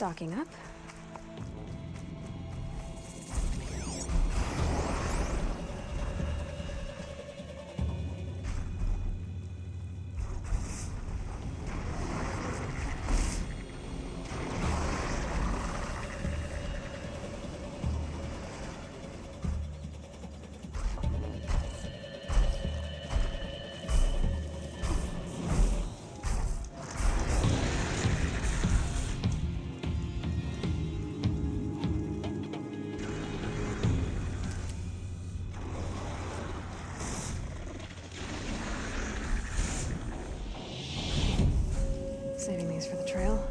Stocking up. Saving these for the trail.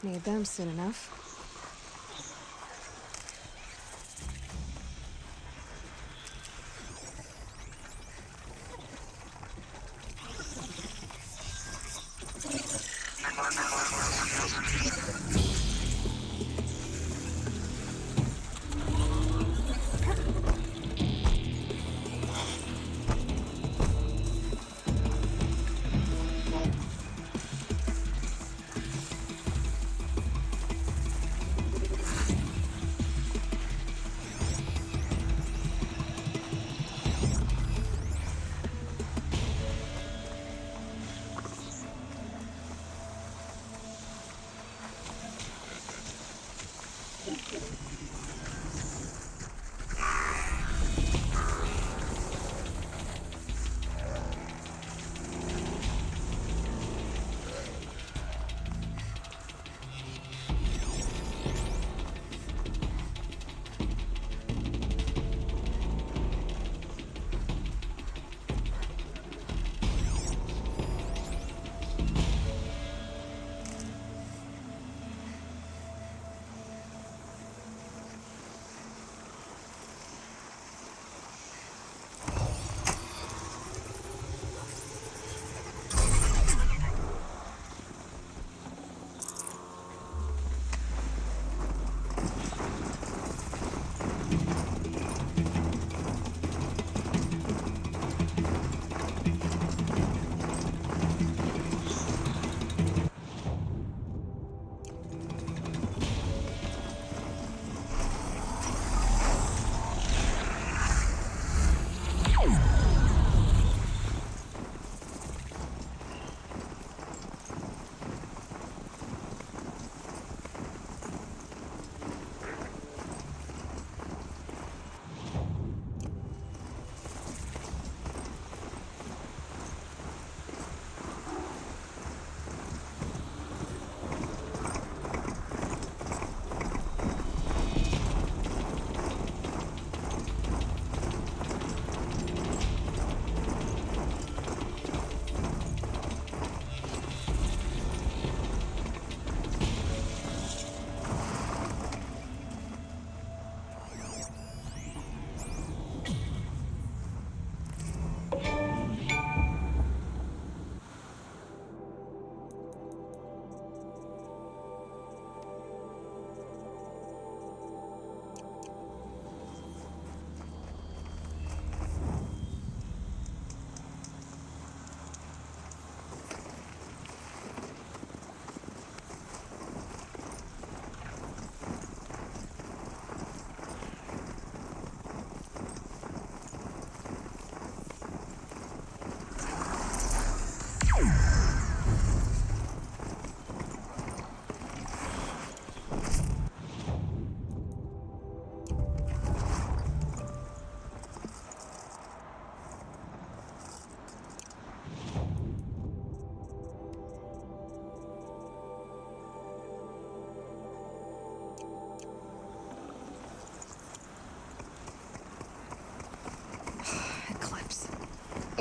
Need them soon enough.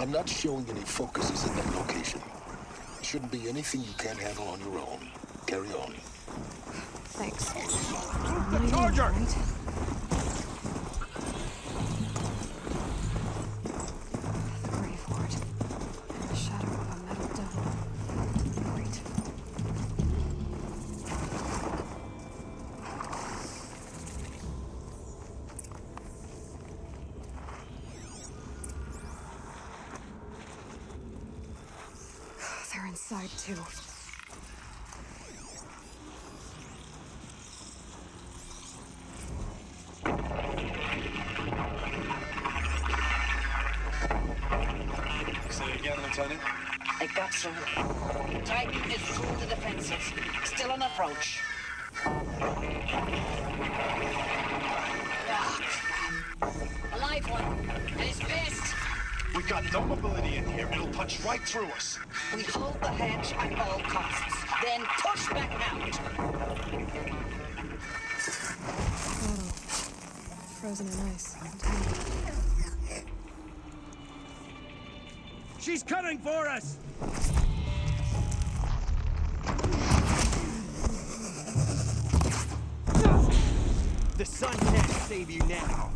I'm not showing any focuses in that location. Shouldn't be anything you can't handle on your own. Carry on. Thanks. The charger! Right? The GRAVE-HOARD. In the shadow of a metal dome. Great. They're inside too. Say again, Lieutenant. I got some. Titan is through the defenses. Still on approach. Ah, crap. A live one. And he's pissed. We've got no mobility in here. It'll punch right through us. We hold the hedge at all costs. Then push back out. Oh. Frozen in ice. I'm tired. She's coming for us! The sun can't save you now.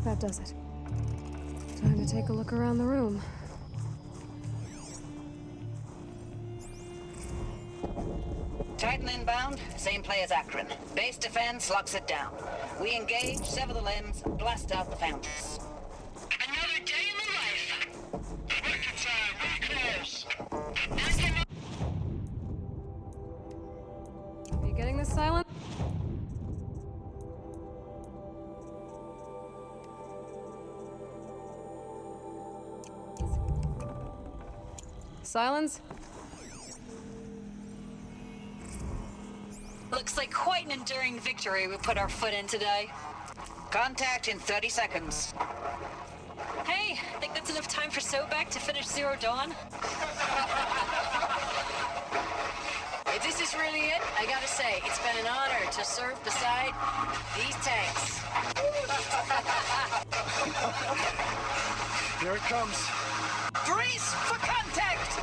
That does it. Time to take a look around the room. Titan inbound, same play as Akron. Base defense locks it down. We engage, sever the limbs, blast out the fountains. Another day in the life. Record time, we close. Are you getting this, Silence? Silence? Looks like quite an enduring victory we put our foot in today. Contact in 30 seconds. Hey, think that's enough time for Sobek to finish Zero Dawn? If this is really it, I gotta say, it's been an honor to serve beside these tanks. Here it comes. Brace for contact!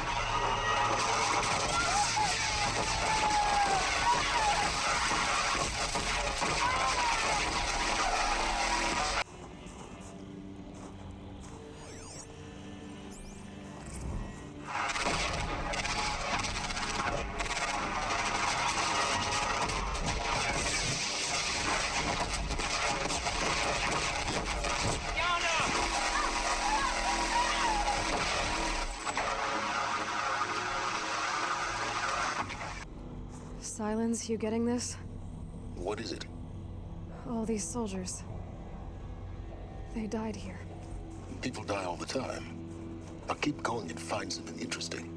Silence, you getting this? What is it? All these soldiers. They died here. People die all the time. Now keep going and find something interesting.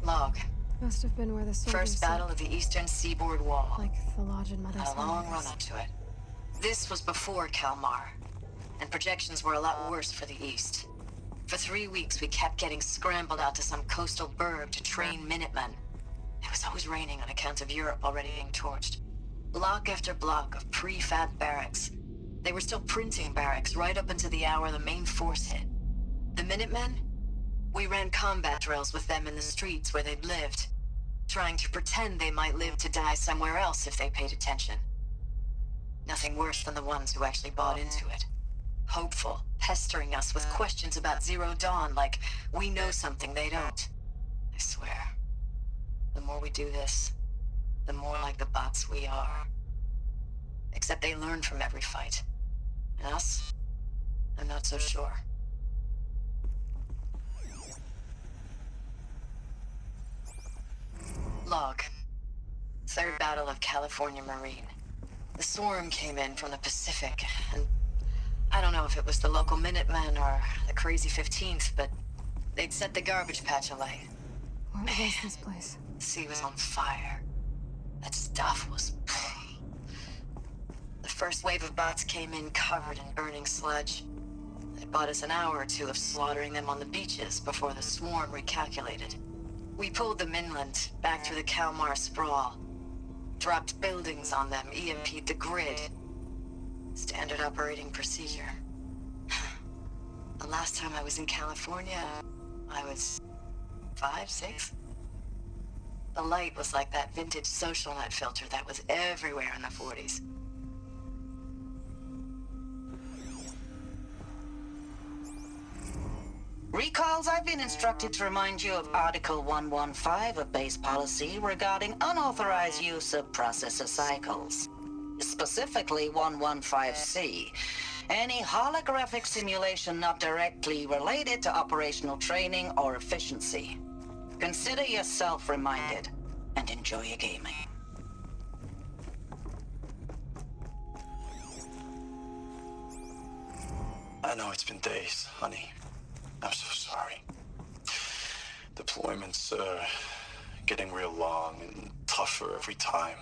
Log. Must have been where the soldiers First battle of the Eastern Seaboard Wall. like the lodge in Mother's Had a long House. run up to it. This was before Kalmar, and projections were a lot worse for the East. For 3 weeks, we kept getting scrambled out to some coastal burg to train Minutemen. It was always raining on account of Europe already being torched. Block after block of prefab barracks. They were still printing barracks right up until the hour the main force hit. The Minutemen? We ran combat drills with them in the streets where they'd lived, trying to pretend they might live to die somewhere else if they paid attention. Nothing worse than the ones who actually bought into it. Hopeful, pestering us with questions about Zero Dawn like we know something they don't. I swear, the more we do this, the more like the bots we are. Except they learn from every fight. And us? I'm not so sure. Log. Third Battle of California Marine. The swarm came in from the Pacific, and I don't know if it was the local Minutemen or the Crazy 15th, but They'd set the garbage patch alight. What was this place? The sea was on fire. That stuff was... The first wave of bots came in covered in burning sludge. It bought us an hour or two of slaughtering them on the beaches before the swarm recalculated. We pulled them inland, back through the Kalmar sprawl. Dropped buildings on them, EMP'd the grid. Standard operating procedure. The last time I was in California, I was 5, 6. The light was like that vintage social net filter that was everywhere in the 40s. Recalls, I've been instructed to remind you of Article 115 of base policy regarding unauthorized use of processor cycles. Specifically 115C. Any holographic simulation not directly related to operational training or efficiency. Consider yourself reminded, and enjoy your gaming. I know it's been days, honey. I'm so sorry. Deployments are getting real long and tougher every time.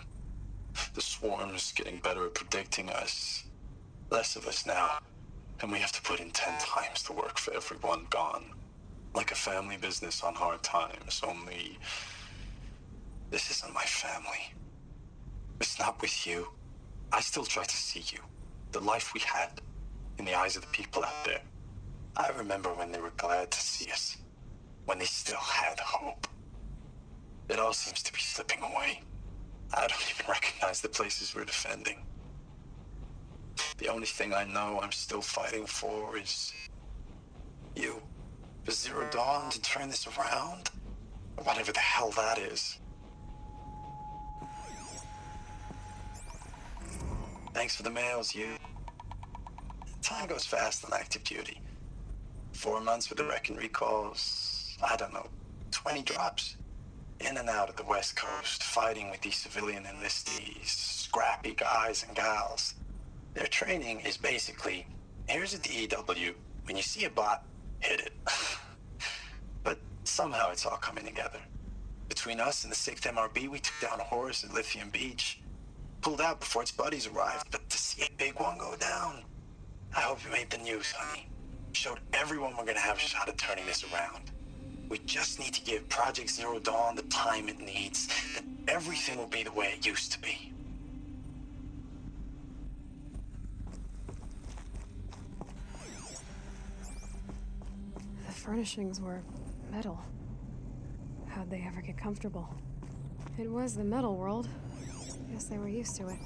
The swarm's getting better at predicting us. Less of us now, and we have to put in 10 times the work for everyone gone. Like a family business on hard times, only... This isn't my family. It's not with you. I still try to see you. The life we had, in the eyes of the people out there. I remember when they were glad to see us. When they still had hope. It all seems to be slipping away. I don't even recognize the places we're defending. The only thing I know I'm still fighting for is... you. For Zero Dawn to turn this around? Or whatever the hell that is. Thanks for the mails, you. Time goes fast on active duty. 4 months with the Reckon recalls, I don't know, 20 drops. In and out of the West Coast, fighting with these civilian enlistees, scrappy guys and gals. Their training is basically, here's a DEW, when you see a bot, hit it. But somehow it's all coming together. Between us and the 6th MRB, we took down a horse at Lithium Beach. Pulled out before its buddies arrived, but to see a big one go down. I hope you made the news, honey. Showed everyone we're gonna have a shot at turning this around. We just need to give Project Zero Dawn the time it needs, then everything will be the way it used to be. The furnishings were metal. How'd they ever get comfortable? It was the metal world. Guess they were used to it.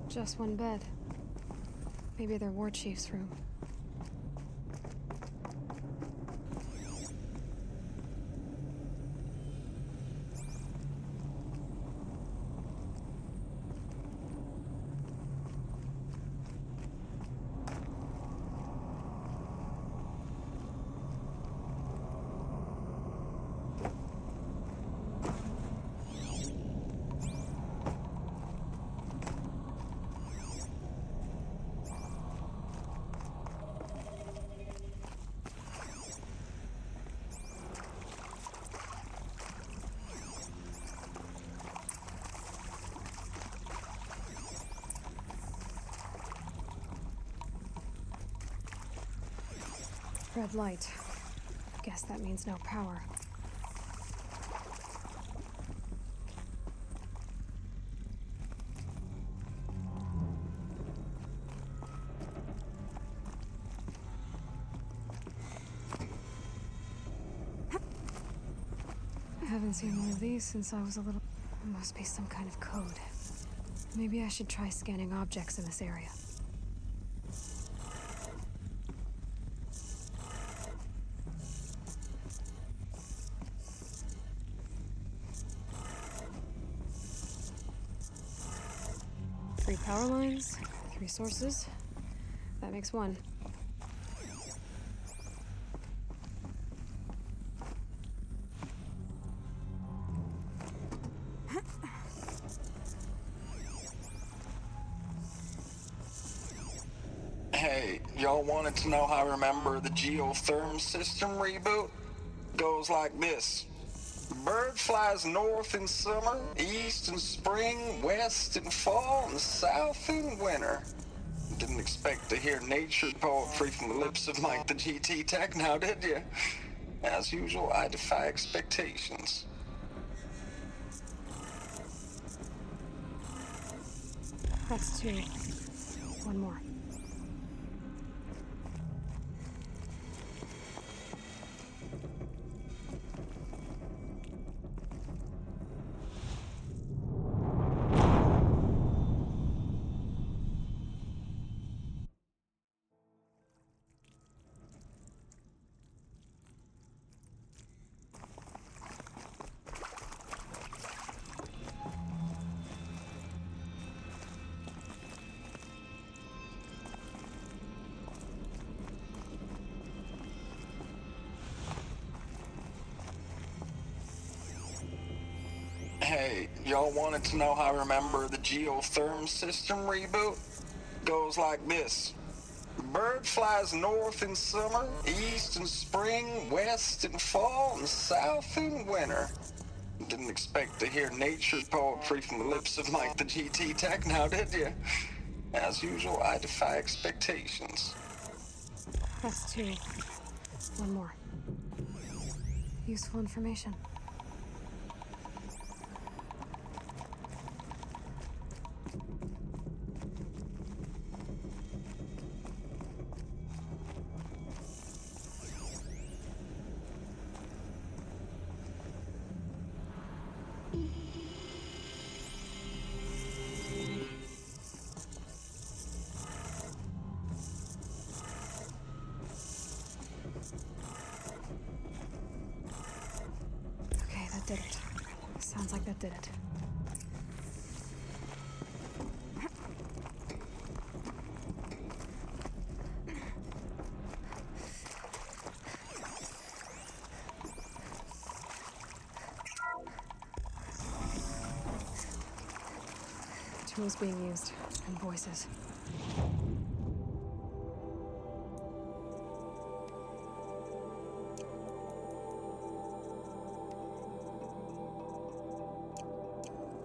Just one bed. Maybe their war chief's room. Red light. Guess that means no power. Haven't seen one of these since I was a little... It must be some kind of code. Maybe I should try scanning objects in this area. Three power lines, 3 sources. That makes 1. Hey, y'all wanted to know how I remember the geotherm system reboot? Goes like this. Bird flies north in summer, east in spring, west in fall, and south in winter. Didn't expect to hear nature poetry from the lips of Mike the GT Tech now, did you? As usual, I defy expectations. That's 2. 1 more. Hey, y'all wanted to know how I remember the geotherm system reboot? Goes like this. Bird flies north in summer, east in spring, west in fall, and south in winter. Didn't expect to hear nature poetry from the lips of Mike the GT Tech now, did you? As usual, I defy expectations. That's 2. 1 more. Useful information. Okay, that did it. Sounds like that did it. Tools being used, and voices.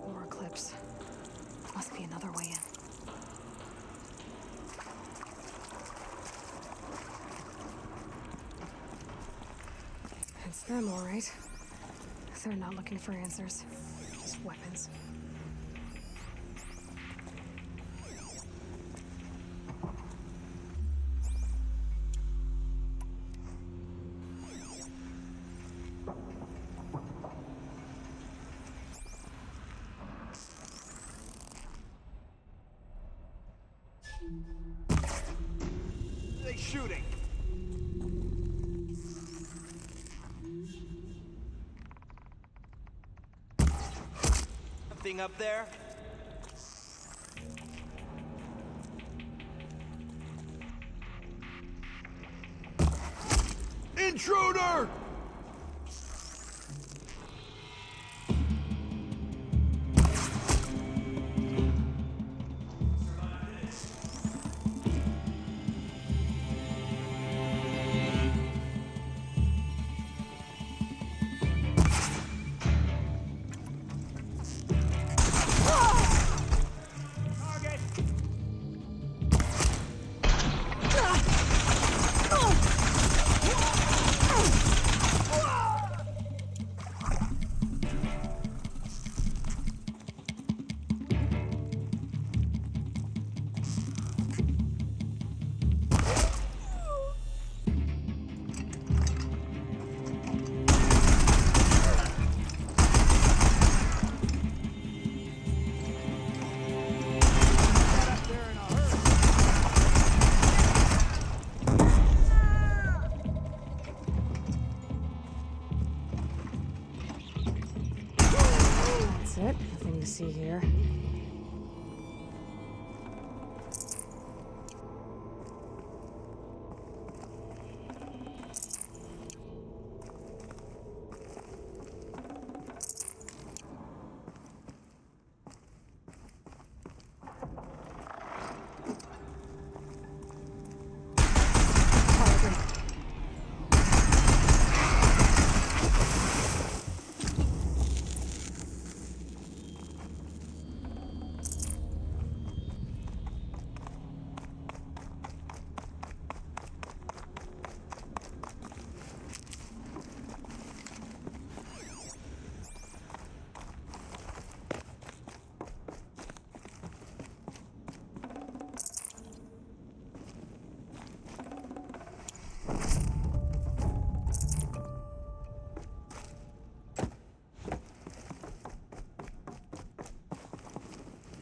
More clips. Must be another way in. It's them, all right. They're not looking for answers, just weapons. They shooting. Something up there? Intruder! to see here.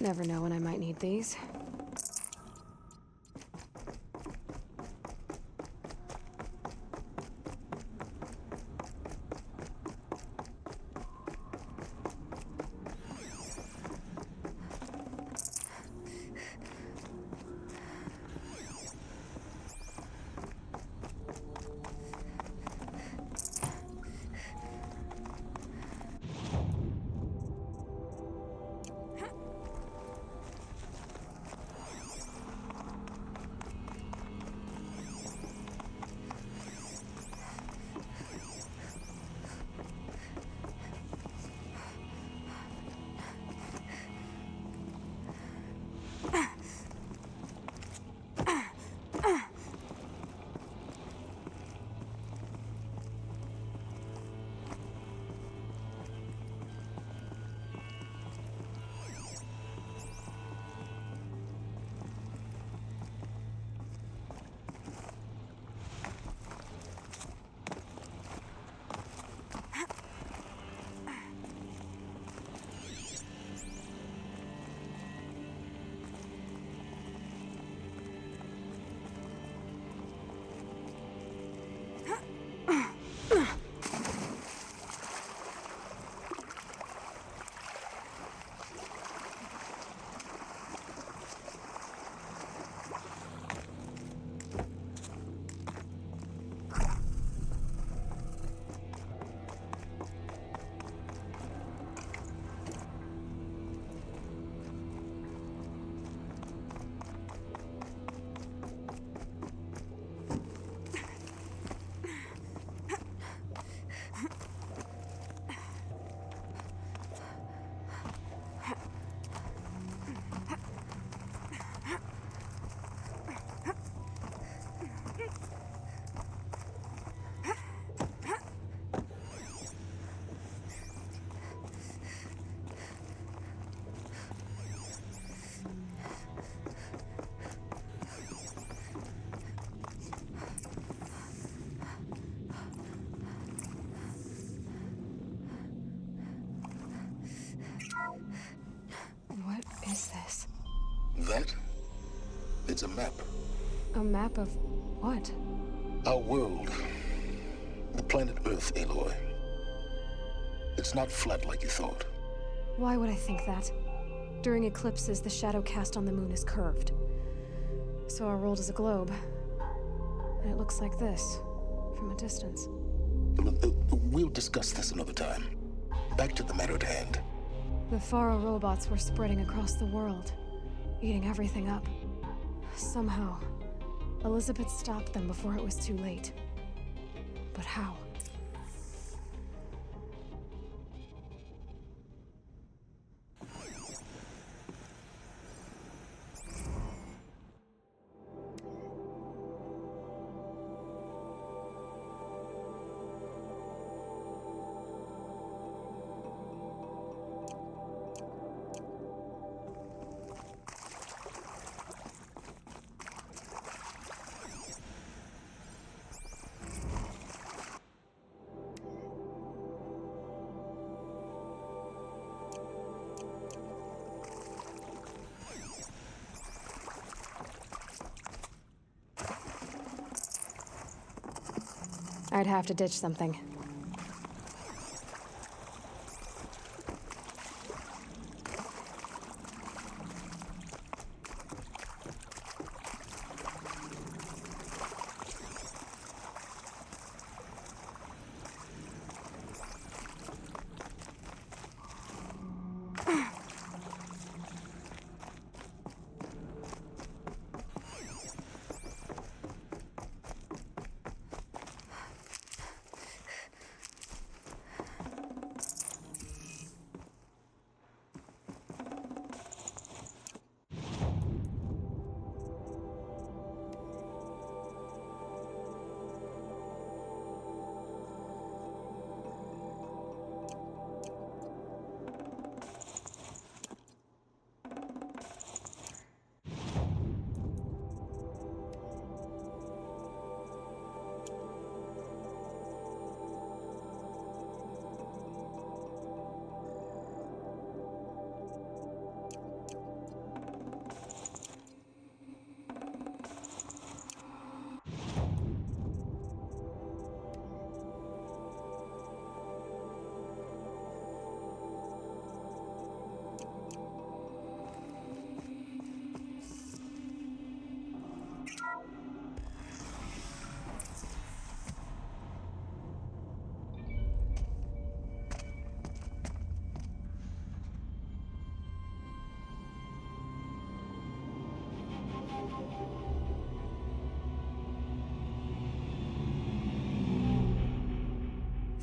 Never know when I might need these. What is this? That? It's a map. A map of what? Our world. The planet Earth, Aloy. It's not flat like you thought. Why would I think that? During eclipses, the shadow cast on the moon is curved. So our world is a globe. And it looks like this, from a distance. We'll discuss this another time. Back to the matter at hand. The Faro robots were spreading across the world, eating everything up. Somehow, Elizabeth stopped them before it was too late. But how? I'd have to ditch something.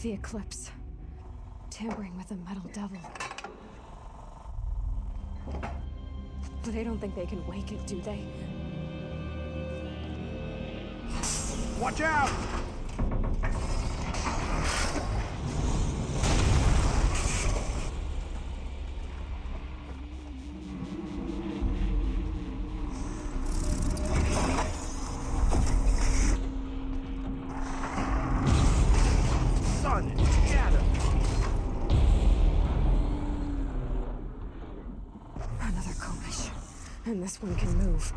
The eclipse. Tampering with the metal devil. But they don't think they can wake it, do they? Watch out! Sun and shadow. Another Kovish. And this one can move.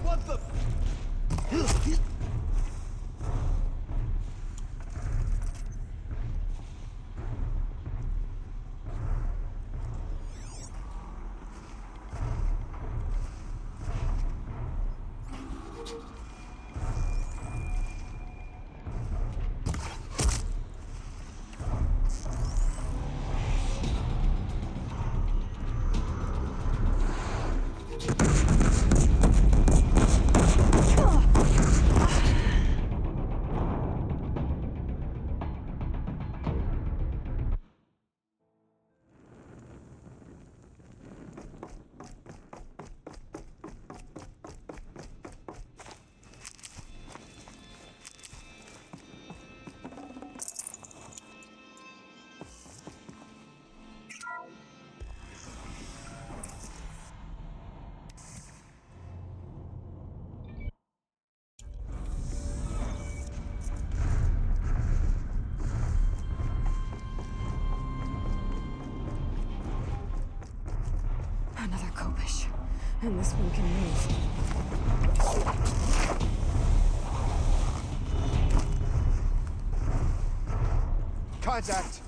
What the? Another Kovish. And this one can move. Contact!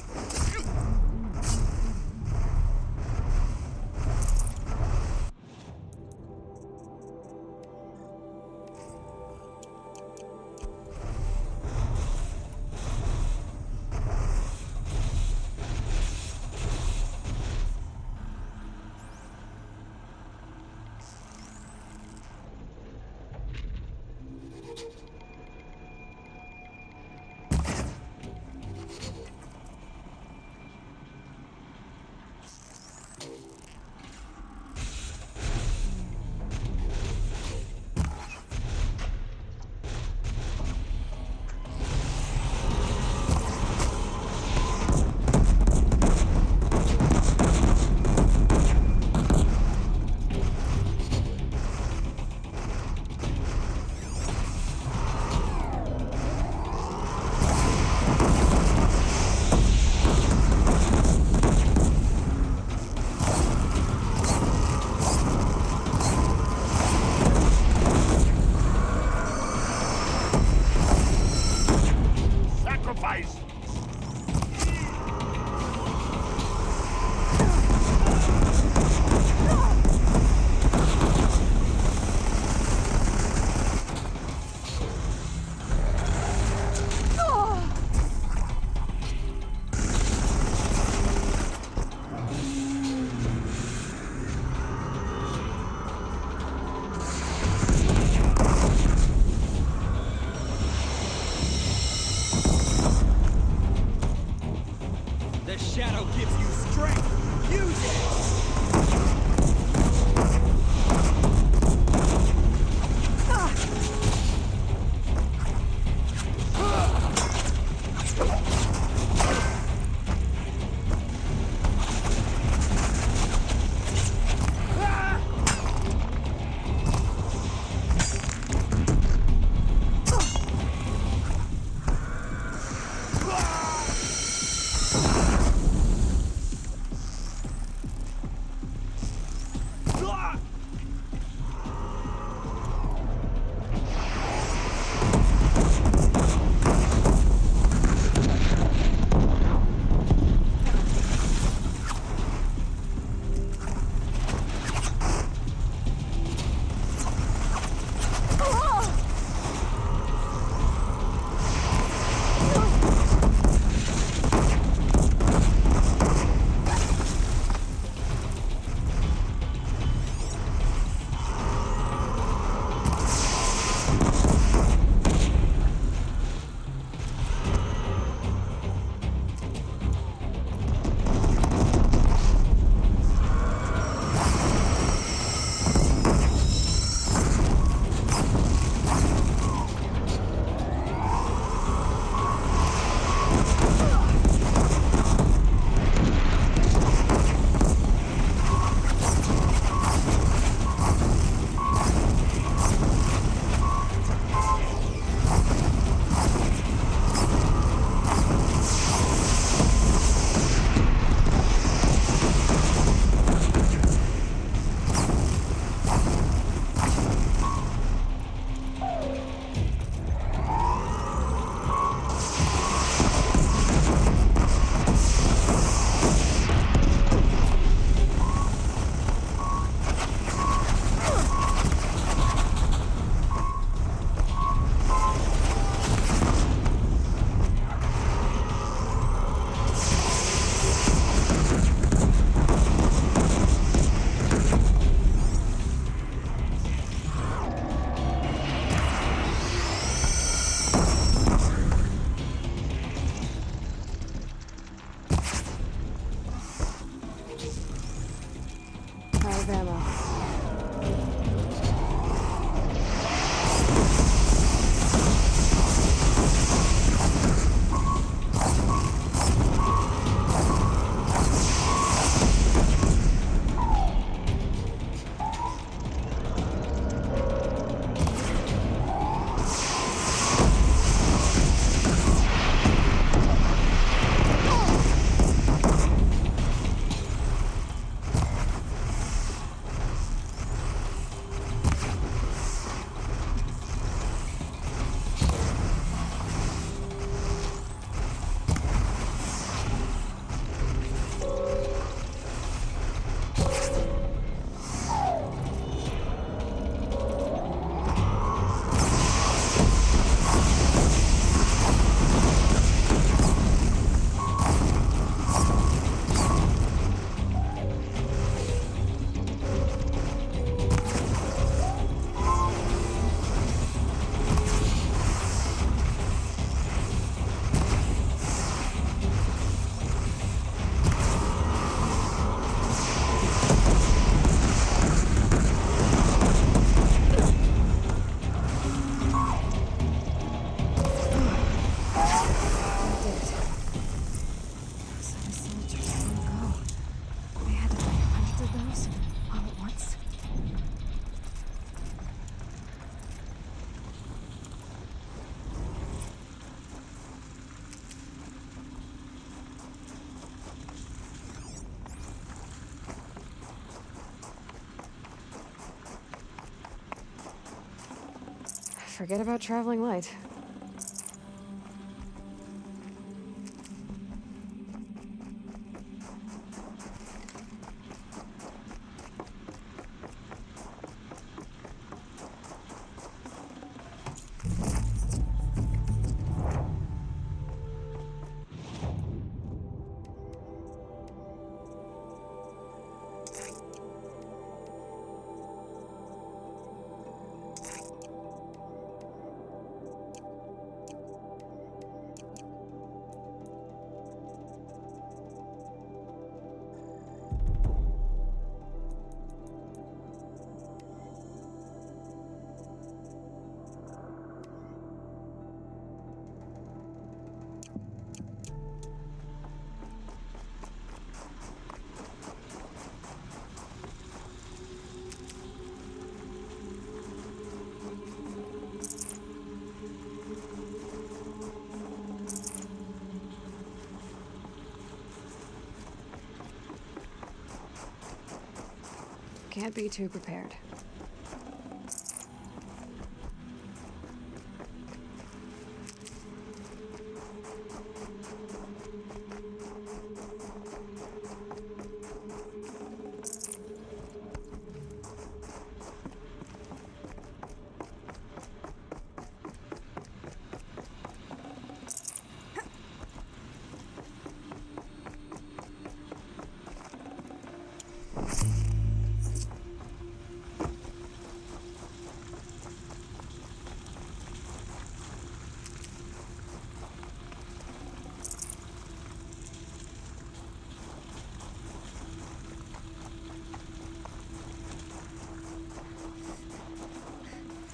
Forget about traveling light. Can't be too prepared.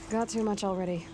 Got too much already.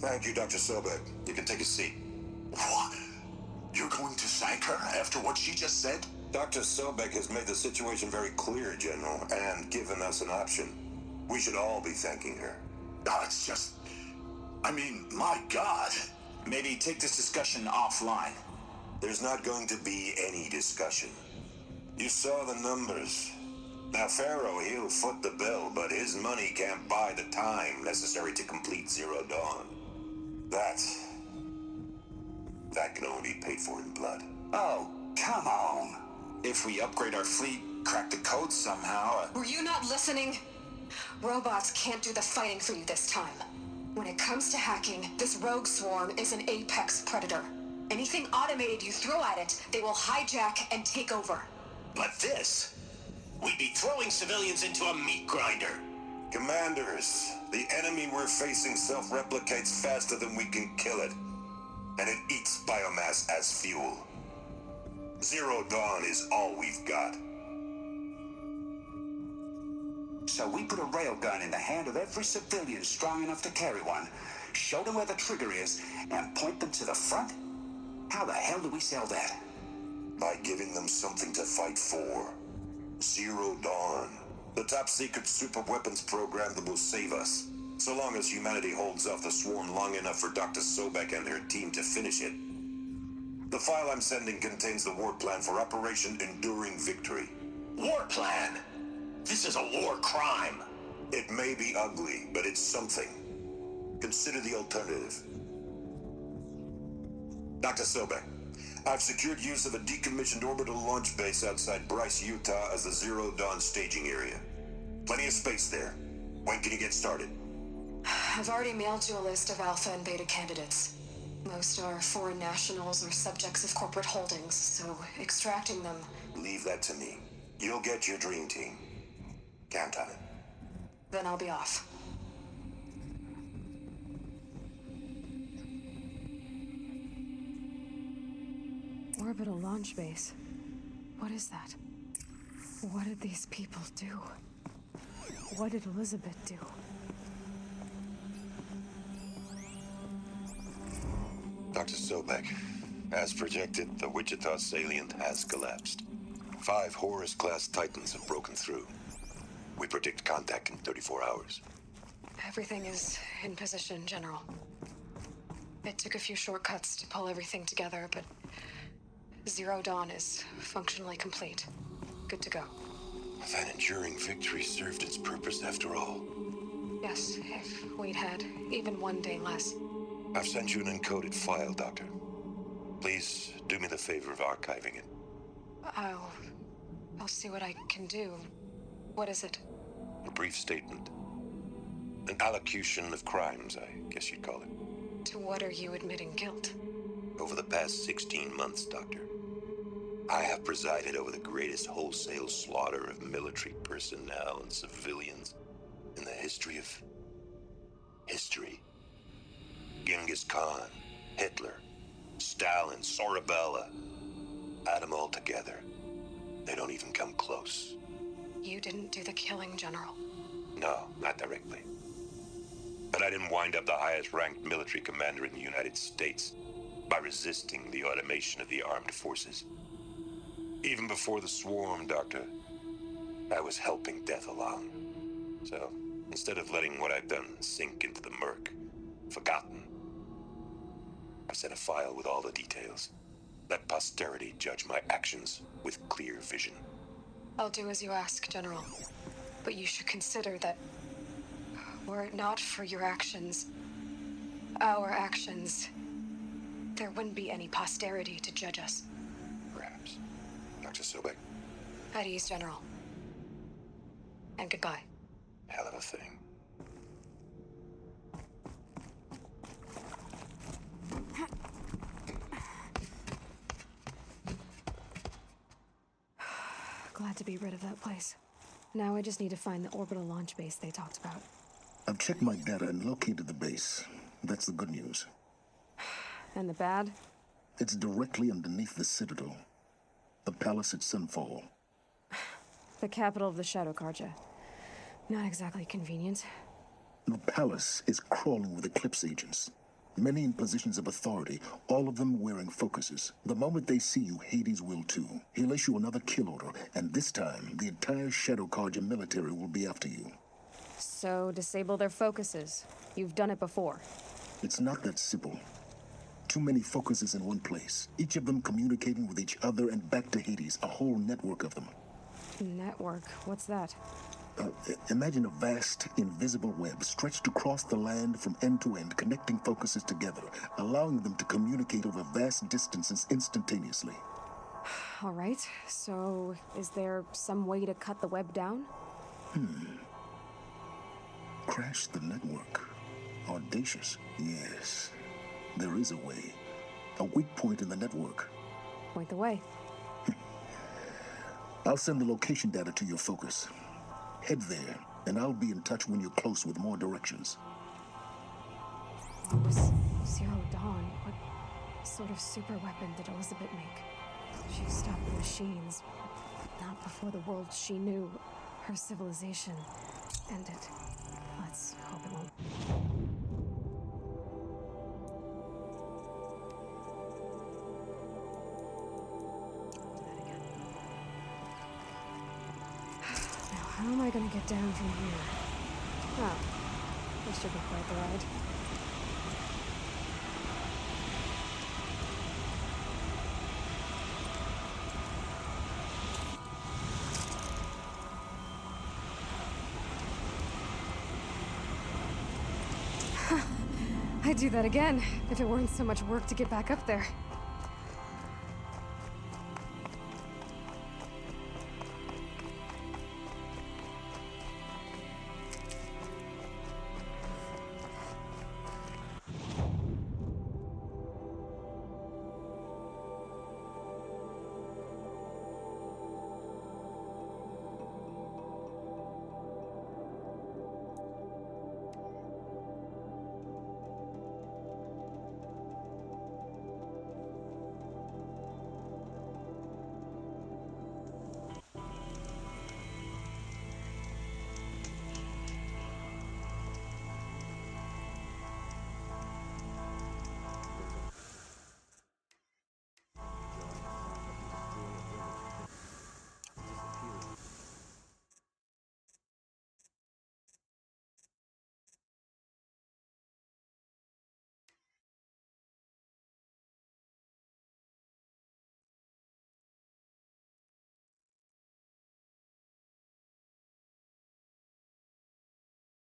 Thank you, Dr. Sobek. You can take a seat. What? You're going to thank her after what she just said? Dr. Sobek has made the situation very clear, General, and given us an option. We should all be thanking her. Oh, it's just... I mean, my God. Maybe take this discussion offline. There's not going to be any discussion. You saw the numbers. Now, Pharaoh, he'll foot the bill, but his money can't buy the time necessary to complete Zero Dawn. That can only be paid for in blood. Oh, come on. If we upgrade our fleet, crack the code somehow... Were you not listening? Robots can't do the fighting for you this time. When it comes to hacking, this rogue swarm is an apex predator. Anything automated you throw at it, they will hijack and take over. But this... We'd be throwing civilians into a meat grinder. Commanders, the enemy we're facing self-replicates faster than we can kill it. And it eats biomass as fuel. Zero Dawn is all we've got. So we put a railgun in the hand of every civilian strong enough to carry one, show them where the trigger is, and point them to the front? How the hell do we sell that? By giving them something to fight for. Zero Dawn. The top-secret super-weapons program that will save us. So long as humanity holds off the swarm long enough for Dr. Sobek and her team to finish it. The file I'm sending contains the war plan for Operation Enduring Victory. War plan? This is a war crime. It may be ugly, but it's something. Consider the alternative. Dr. Sobek, I've secured use of a decommissioned orbital launch base outside Bryce, Utah as the Zero Dawn staging area. Plenty of space there. When can you get started? I've already mailed you a list of Alpha and Beta candidates. Most are foreign nationals or subjects of corporate holdings, so extracting them... Leave that to me. You'll get your dream team. Count on it. Then I'll be off. Orbital launch base. What is that? What did these people do? What did Elizabeth do? Dr. Sobek, as projected, the Wichita salient has collapsed. 5 Horus-class Titans have broken through. We predict contact in 34 hours. Everything is in position, General. It took a few shortcuts to pull everything together, but Zero Dawn is functionally complete. Good to go. That enduring victory served its purpose after all. Yes, if we'd had even one day less. I've sent you an encoded file, Doctor. Please do me the favor of archiving it. I'll see what I can do. What is it? A brief statement. An allocution of crimes, I guess you'd call it. To what are you admitting guilt? Over the past 16 months, Doctor, I have presided over the greatest wholesale slaughter of military personnel and civilians in the history of... history. Genghis Khan, Hitler, Stalin, Sorabella. Add them all together. They don't even come close. You didn't do the killing, General. No, not directly. But I didn't wind up the highest-ranked military commander in the United States by resisting the automation of the armed forces. Even before the swarm, Doctor, I was helping death along. So, instead of letting what I've done sink into the murk, forgotten, I sent a file with all the details. Let posterity judge my actions with clear vision. I'll do as you ask, General. But you should consider that were it not for your actions, our actions, there wouldn't be any posterity to judge us. Perhaps. Dr. Sobek. At ease, General. And goodbye. Hell of a thing. Glad to be rid of that place. Now I just need to find the orbital launch base they talked about. I've checked my data and located the base. That's the good news. And the bad? It's directly underneath the Citadel. The palace at Sunfall. The capital of the Shadow Carja. Not exactly convenient. The palace is crawling with Eclipse agents. Many in positions of authority, all of them wearing focuses. The moment they see you, Hades will too. He'll issue another kill order, and this time, the entire Shadow Carja military will be after you. So, disable their focuses. You've done it before. It's not that simple. Too many focuses in one place, each of them communicating with each other and back to Hades, a whole network of them. Network? What's that? Imagine a vast, invisible web stretched across the land from end to end, connecting focuses together, allowing them to communicate over vast distances instantaneously. All right, so is there some way to cut the web down? Crash the network. Audacious. Yes, there is a way. A weak point in the network. Point the way. I'll send the location data to your focus. Head there, and I'll be in touch when you're close with more directions. What was Zero Dawn? What sort of super weapon did Elizabeth make? She stopped the machines, but not before the world she knew, her civilization, ended. Let's hope it won't. How am I gonna get down from here? Oh, this should be quite the ride. I'd do that again, if it weren't so much work to get back up there.